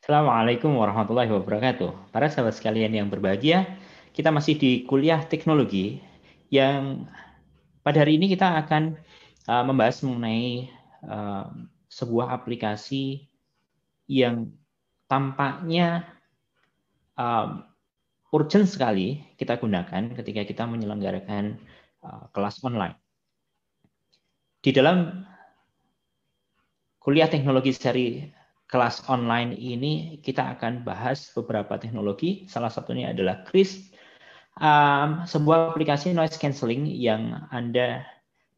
Assalamualaikum warahmatullahi wabarakatuh. Para sahabat sekalian yang berbahagia, kita masih di kuliah teknologi yang pada hari ini kita akan membahas mengenai uh, sebuah aplikasi yang tampaknya uh, urgent sekali kita gunakan ketika kita menyelenggarakan kelas online. Di dalam kuliah teknologi seri kelas online ini kita akan bahas beberapa teknologi, salah satunya adalah Kris, sebuah aplikasi noise cancelling yang Anda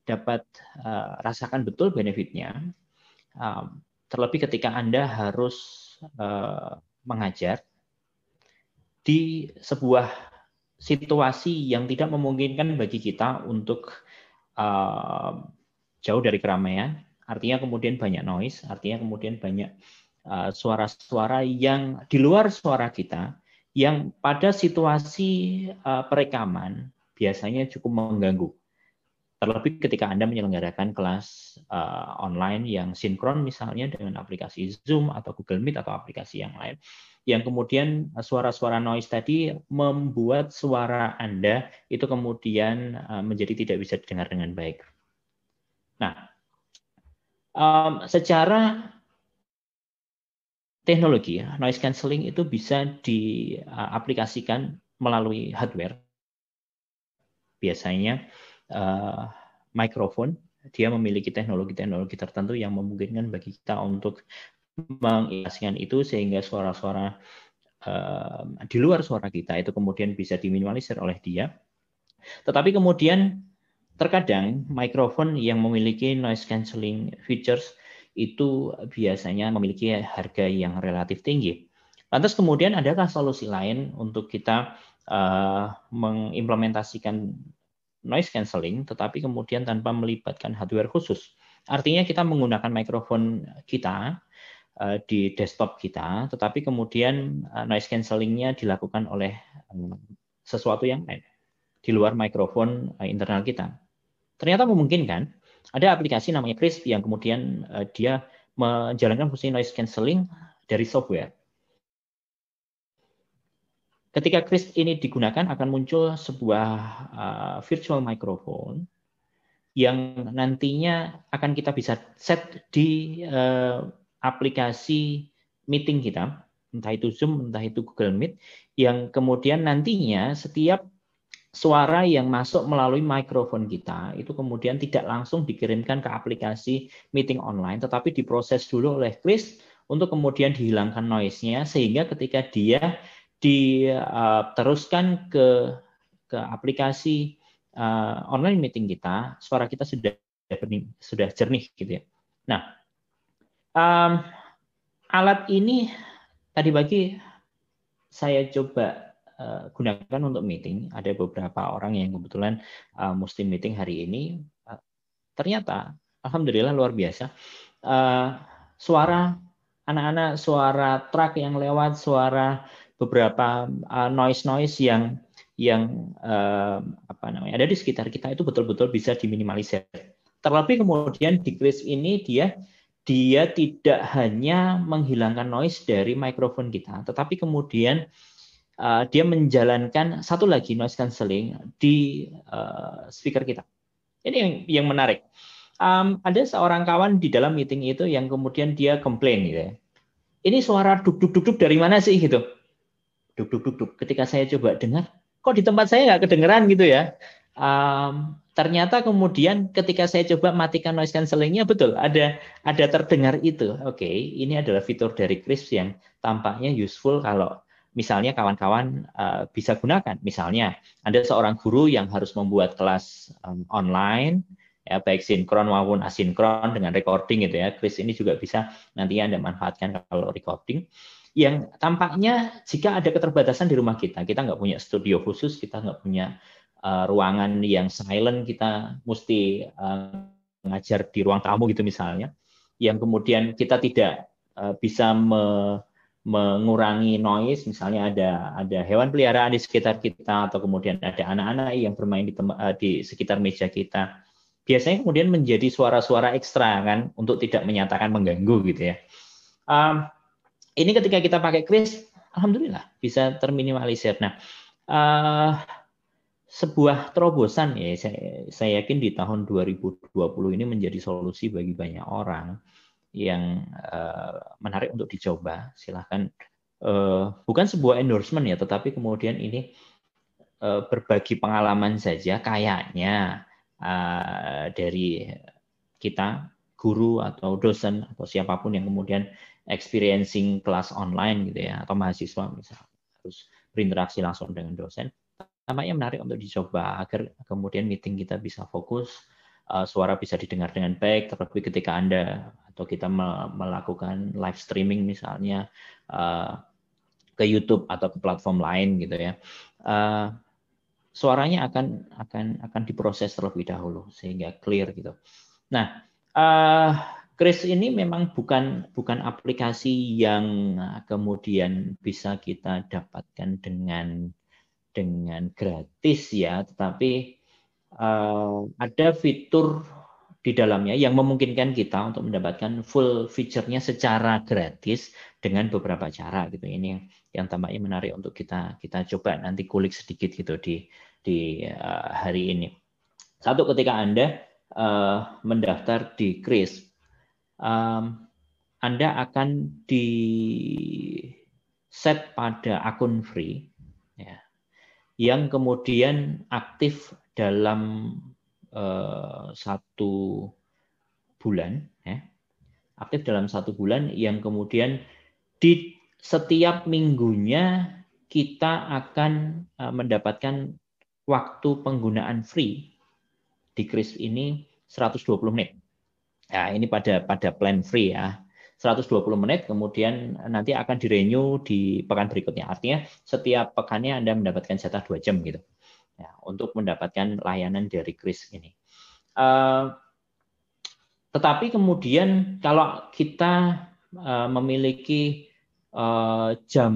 dapat rasakan betul benefitnya, terlebih ketika Anda harus mengajar di sebuah situasi yang tidak memungkinkan bagi kita untuk jauh dari keramaian, artinya kemudian banyak noise, artinya kemudian banyak suara-suara yang di luar suara kita, yang pada situasi perekaman biasanya cukup mengganggu. Terlebih ketika Anda menyelenggarakan kelas online yang sinkron misalnya dengan aplikasi Zoom atau Google Meet atau aplikasi yang lain, yang kemudian suara-suara noise tadi membuat suara Anda itu kemudian menjadi tidak bisa didengar dengan baik. Nah, secara teknologi noise cancelling itu bisa diaplikasikan melalui hardware. Biasanya mikrofon, dia memiliki teknologi-teknologi tertentu yang memungkinkan bagi kita untuk mengisolasikan itu sehingga suara-suara di luar suara kita itu kemudian bisa diminimalisir oleh dia. Tetapi kemudian terkadang mikrofon yang memiliki noise cancelling features itu biasanya memiliki harga yang relatif tinggi. Lantas kemudian adakah solusi lain untuk kita mengimplementasikan noise cancelling tetapi kemudian tanpa melibatkan hardware khusus? Artinya kita menggunakan mikrofon kita di desktop kita, tetapi kemudian noise cancellingnya dilakukan oleh sesuatu yang lain di luar mikrofon internal kita. Ternyata memungkinkan. Ada aplikasi namanya Crisp yang kemudian dia menjalankan fungsi noise cancelling dari software. Ketika Crisp ini digunakan akan muncul sebuah virtual microphone yang nantinya akan kita bisa set di aplikasi meeting kita, entah itu Zoom, entah itu Google Meet, yang kemudian nantinya setiap suara yang masuk melalui mikrofon kita itu kemudian tidak langsung dikirimkan ke aplikasi meeting online, tetapi diproses dulu oleh Chris untuk kemudian dihilangkan noise-nya, sehingga ketika dia diteruskan ke aplikasi online meeting kita, suara kita sudah jernih gitu ya. Nah, alat ini tadi pagi saya coba gunakan untuk meeting. Ada beberapa orang yang kebetulan mesti meeting hari ini. Ternyata, alhamdulillah luar biasa. Suara anak-anak, suara truk yang lewat, suara beberapa noise yang ada di sekitar kita itu betul-betul bisa diminimalisir. Terlebih kemudian di Crisp ini dia tidak hanya menghilangkan noise dari mikrofon kita, tetapi kemudian dia menjalankan satu lagi noise cancelling di speaker kita. Ini yang menarik. Ada seorang kawan di dalam meeting itu yang kemudian dia komplain gitu ya. Ini suara duk duk duk duk dari mana sih gitu? Duk duk duk duk. Ketika saya coba dengar, kok di tempat saya nggak kedengeran gitu ya? Ternyata kemudian ketika saya coba matikan noise cancellingnya, betul ada terdengar itu. Oke, ini adalah fitur dari Crisp yang tampaknya useful kalau misalnya kawan-kawan bisa gunakan. Misalnya ada seorang guru yang harus membuat kelas online, ya baik sinkron maupun asinkron dengan recording gitu ya. Crisp ini juga bisa nantinya Anda manfaatkan kalau recording. Yang tampaknya jika ada keterbatasan di rumah kita nggak punya studio khusus, kita nggak punya ruangan yang silent, kita mesti ngajar di ruang tamu gitu misalnya, yang kemudian kita tidak bisa mengurangi noise, misalnya ada hewan peliharaan di sekitar kita atau kemudian ada anak-anak yang bermain di sekitar meja kita, biasanya kemudian menjadi suara-suara ekstra kan untuk tidak menyatakan mengganggu gitu ya. ini ketika kita pakai Kris, alhamdulillah bisa terminimalisir. Nah, sebuah terobosan ya, saya yakin di tahun 2020 ini menjadi solusi bagi banyak orang yang menarik untuk dicoba. Silahkan, bukan sebuah endorsement ya, tetapi kemudian ini berbagi pengalaman saja, kayaknya dari kita, guru atau dosen atau siapapun yang kemudian experiencing kelas online gitu ya, atau mahasiswa misalnya harus berinteraksi langsung dengan dosen, tampaknya menarik untuk dicoba agar kemudian meeting kita bisa fokus, suara bisa didengar dengan baik, terlebih ketika Anda atau kita melakukan live streaming misalnya ke YouTube atau ke platform lain gitu ya. Suaranya akan diproses terlebih dahulu sehingga clear gitu. Nah, Kris ini memang bukan aplikasi yang kemudian bisa kita dapatkan dengan gratis ya, tetapi ada fitur di dalamnya yang memungkinkan kita untuk mendapatkan full feature-nya secara gratis dengan beberapa cara gitu. Ini yang tampaknya menarik untuk kita coba nanti kulik sedikit gitu di hari ini. Satu, ketika Anda mendaftar di Kris, Anda akan di set pada akun free ya, yang kemudian aktif dalam 1 bulan ya, aktif dalam 1 bulan, yang kemudian di setiap minggunya kita akan mendapatkan waktu penggunaan free di Kris ini 120 menit. Nah, ini pada plan free ya. 120 menit, kemudian nanti akan di-renew di pekan berikutnya. Artinya setiap pekannya Anda mendapatkan jatah 2 jam gitu. Ya, untuk mendapatkan layanan dari Kris ini. Tetapi kemudian kalau kita memiliki jam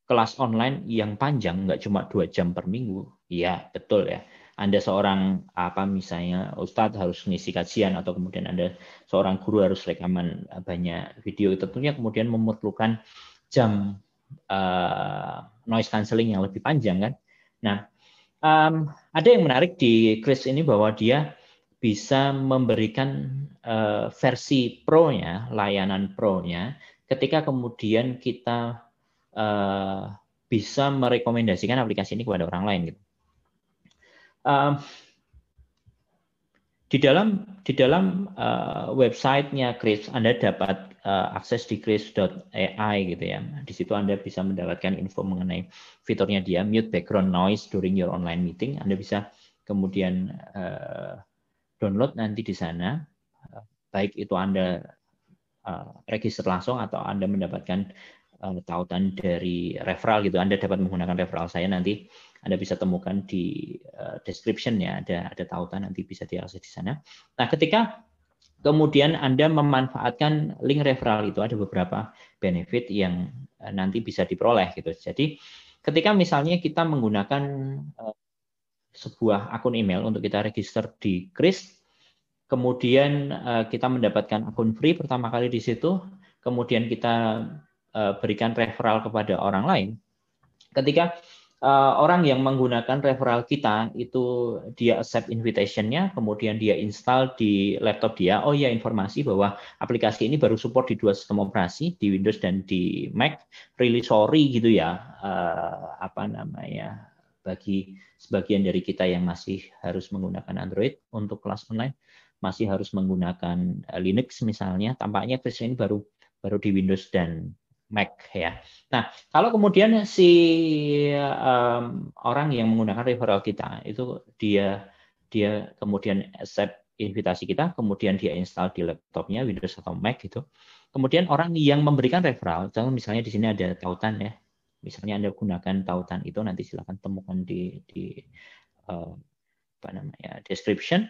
kelas online yang panjang, nggak cuma 2 jam per minggu, ya betul ya. Anda seorang misalnya Ustadz harus ngisi kajian, atau kemudian Anda seorang guru harus rekaman banyak video, tentunya kemudian memerlukan jam noise cancelling yang lebih panjang kan. Nah, ada yang menarik di Kris ini bahwa dia bisa memberikan versi Pro-nya, layanan Pro-nya, ketika kemudian kita bisa merekomendasikan aplikasi ini kepada orang lain gitu. Di dalam websitenya Kris, Anda dapat akses di kris.ai gitu ya. Di situ Anda bisa mendapatkan info mengenai fiturnya dia, mute background noise during your online meeting. Anda bisa kemudian download nanti di sana, baik itu Anda register langsung atau Anda mendapatkan tautan dari referral gitu. Anda dapat menggunakan referral saya, nanti Anda bisa temukan di description ya, ada tautan, nanti bisa diakses di sana. Nah, ketika kemudian Anda memanfaatkan link referral itu, ada beberapa benefit yang nanti bisa diperoleh gitu. Jadi ketika misalnya kita menggunakan sebuah akun email untuk kita register di Kris, kemudian kita mendapatkan akun free pertama kali di situ, kemudian kita berikan referral kepada orang lain. Ketika orang yang menggunakan referral kita itu dia accept invitation-nya, kemudian dia install di laptop dia, oh ya, informasi bahwa aplikasi ini baru support di 2 sistem operasi, di Windows dan di Mac. Really sorry gitu ya, bagi sebagian dari kita yang masih harus menggunakan Android untuk kelas online, masih harus menggunakan Linux misalnya, tampaknya versi ini baru di Windows dan Mac ya. Nah, kalau kemudian si orang yang menggunakan referral kita itu dia kemudian accept invitasi kita, kemudian dia install di laptopnya Windows atau Mac gitu. Kemudian orang yang memberikan referral, misalnya di sini ada tautan ya. Misalnya Anda gunakan tautan itu, nanti silakan temukan di description.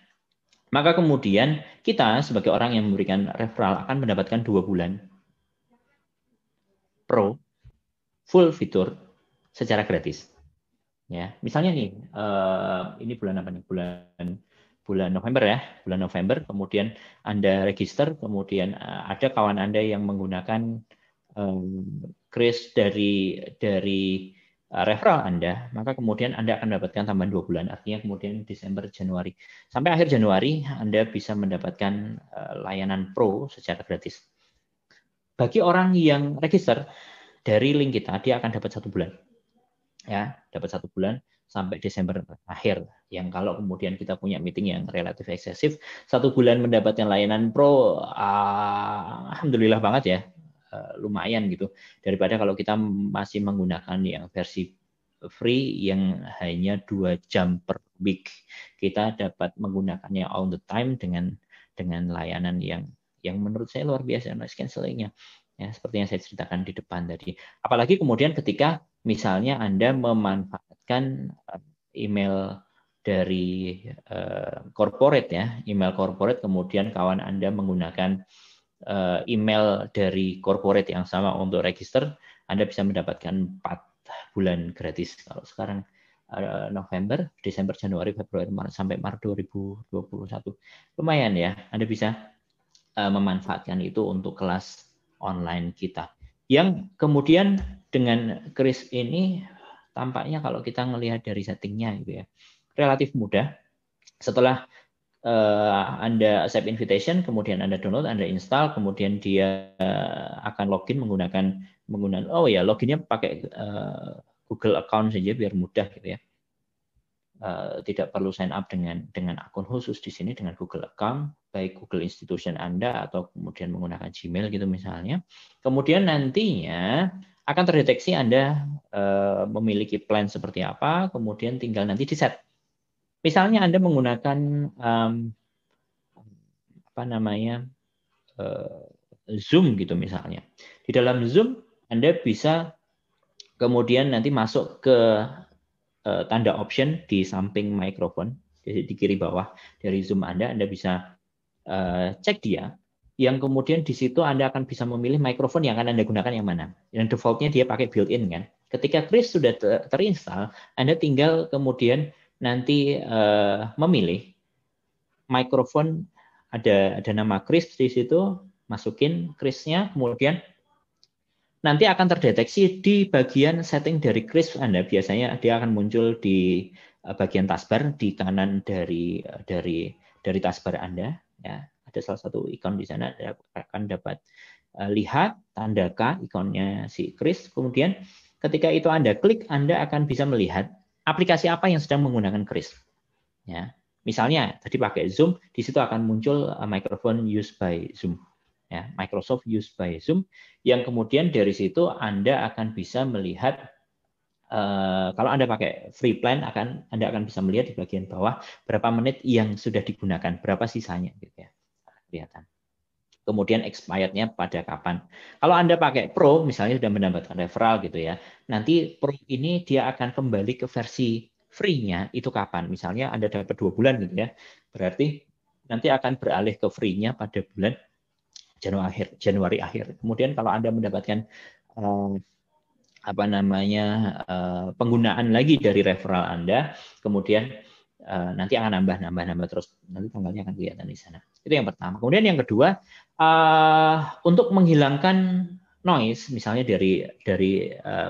Maka kemudian kita sebagai orang yang memberikan referral akan mendapatkan 2 bulan Pro full fitur secara gratis. Ya, misalnya nih, ini bulan apa nih? Bulan November ya, bulan November. Kemudian Anda register, kemudian ada kawan Anda yang menggunakan Kris dari referral Anda, maka kemudian Anda akan mendapatkan tambahan 2 bulan. Artinya kemudian Desember, Januari. Sampai akhir Januari, Anda bisa mendapatkan layanan Pro secara gratis. Bagi orang yang register dari link kita, dia akan dapat 1 bulan. Ya, dapat 1 bulan sampai Desember akhir. Yang kalau kemudian kita punya meeting yang relatif eksesif, 1 bulan mendapatkan layanan Pro, alhamdulillah banget ya. Lumayan gitu, daripada kalau kita masih menggunakan yang versi free yang hanya 2 jam per week. Kita dapat menggunakannya all the time dengan layanan yang menurut saya luar biasa noise cancellingnya, ya, seperti yang saya ceritakan di depan tadi. Apalagi kemudian ketika misalnya Anda memanfaatkan email dari corporate, ya, email corporate, kemudian kawan Anda menggunakan email dari corporate yang sama untuk register, Anda bisa mendapatkan 4 bulan gratis. Kalau sekarang November, Desember, Januari, Februari, Maret, sampai Maret 2021. Lumayan ya, Anda bisa memanfaatkan itu untuk kelas online kita. Yang kemudian dengan Kris ini tampaknya kalau kita melihat dari settingnya gitu ya, relatif mudah. Setelah Anda accept invitation, kemudian Anda download, Anda install, kemudian dia akan login menggunakan loginnya pakai Google account saja biar mudah gitu ya. Tidak perlu sign up dengan akun khusus di sini, dengan Google account, baik Google Institution Anda atau kemudian menggunakan Gmail gitu misalnya. Kemudian nantinya akan terdeteksi Anda memiliki plan seperti apa, kemudian tinggal nanti di set. Misalnya Anda menggunakan Zoom gitu misalnya. Di dalam Zoom Anda bisa kemudian nanti masuk ke tanda option di samping mikrofon, jadi di kiri bawah dari Zoom Anda bisa cek dia. Yang kemudian di situ Anda akan bisa memilih mikrofon yang akan Anda gunakan yang mana. Yang defaultnya dia pakai built-in kan. Ketika Kris sudah terinstall, Anda tinggal kemudian nanti memilih mikrofon, ada nama Kris di situ, masukin Krisnya, kemudian nanti akan terdeteksi di bagian setting dari Kris Anda. Biasanya dia akan muncul di bagian taskbar di kanan dari taskbar Anda. Ya, ada salah satu ikon di sana, akan dapat lihat tanda K, ikonnya si Kris. Kemudian ketika itu Anda klik, Anda akan bisa melihat aplikasi apa yang sedang menggunakan Kris. Ya, misalnya tadi pakai Zoom, di situ akan muncul microphone used by Zoom. Ya, Microsoft used by Zoom, yang kemudian dari situ Anda akan bisa melihat, kalau Anda pakai free plan, Anda akan bisa melihat di bagian bawah berapa menit yang sudah digunakan, berapa sisanya gitu ya, kelihatan. Kemudian expired-nya pada kapan. Kalau Anda pakai Pro, misalnya sudah mendapatkan referral gitu ya, nanti Pro ini dia akan kembali ke versi free-nya itu kapan. Misalnya Anda dapat 2 bulan gitu ya, berarti nanti akan beralih ke free-nya pada bulan Januari akhir. Kemudian kalau Anda mendapatkan penggunaan lagi dari referral Anda, kemudian nanti akan nambah terus, nanti tanggalnya akan kelihatan di sana. Itu yang pertama. Kemudian yang kedua, untuk menghilangkan noise, misalnya dari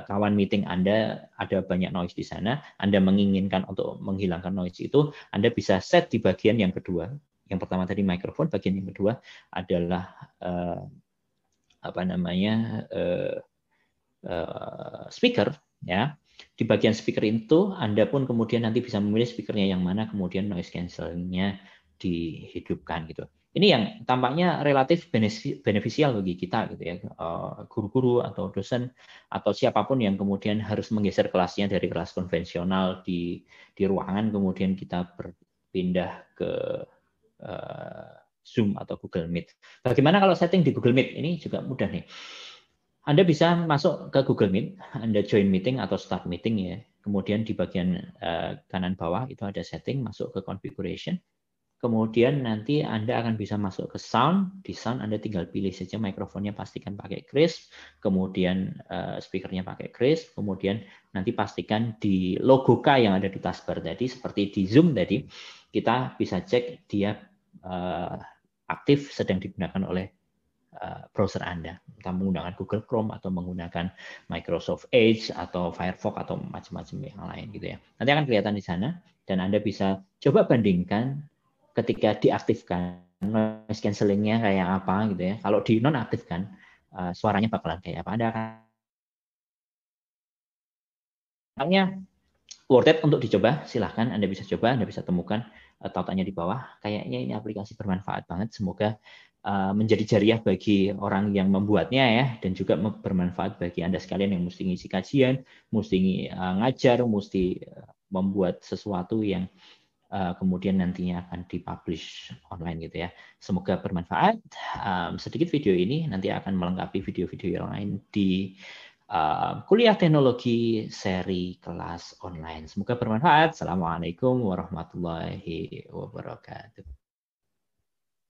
kawan meeting Anda ada banyak noise di sana, Anda menginginkan untuk menghilangkan noise itu, Anda bisa set di bagian yang kedua. Yang pertama tadi mikrofon, bagian yang kedua adalah speaker, ya. Di bagian speaker itu Anda pun kemudian nanti bisa memilih speakernya yang mana, kemudian noise cancellingnya dihidupkan gitu. Ini yang tampaknya relatif beneficial bagi kita gitu ya, guru-guru atau dosen atau siapapun yang kemudian harus menggeser kelasnya dari kelas konvensional di ruangan, kemudian kita berpindah ke Zoom atau Google Meet. Bagaimana kalau setting di Google Meet? Ini juga mudah nih. Anda bisa masuk ke Google Meet, Anda join meeting atau start meeting ya. Kemudian di bagian kanan bawah itu ada setting, masuk ke configuration. Kemudian nanti Anda akan bisa masuk ke sound. Di sound Anda tinggal pilih saja mikrofonnya, pastikan pakai Kris, kemudian speakernya pakai Kris, kemudian nanti pastikan di logo K yang ada di taskbar tadi, seperti di Zoom tadi, kita bisa cek dia aktif sedang digunakan oleh browser Anda, entah menggunakan Google Chrome atau menggunakan Microsoft Edge atau Firefox atau macam-macam yang lain gitu ya. Nanti akan kelihatan di sana dan Anda bisa coba bandingkan ketika diaktifkan noise cancelling-nya kayak apa gitu ya. Kalau di nonaktifkan suaranya bakalan kayak apa. Anda akan worth it untuk dicoba, silahkan Anda bisa coba, Anda bisa temukan tautannya di bawah. Kayaknya ini aplikasi bermanfaat banget, semoga menjadi jariah bagi orang yang membuatnya ya, dan juga bermanfaat bagi Anda sekalian yang mesti ngisi kajian, mesti ngajar, mesti membuat sesuatu yang kemudian nantinya akan dipublish online gitu ya. Semoga bermanfaat. Sedikit video ini nanti akan melengkapi video-video yang lain di kuliah teknologi seri kelas online. Semoga bermanfaat. Assalamualaikum warahmatullahi wabarakatuh.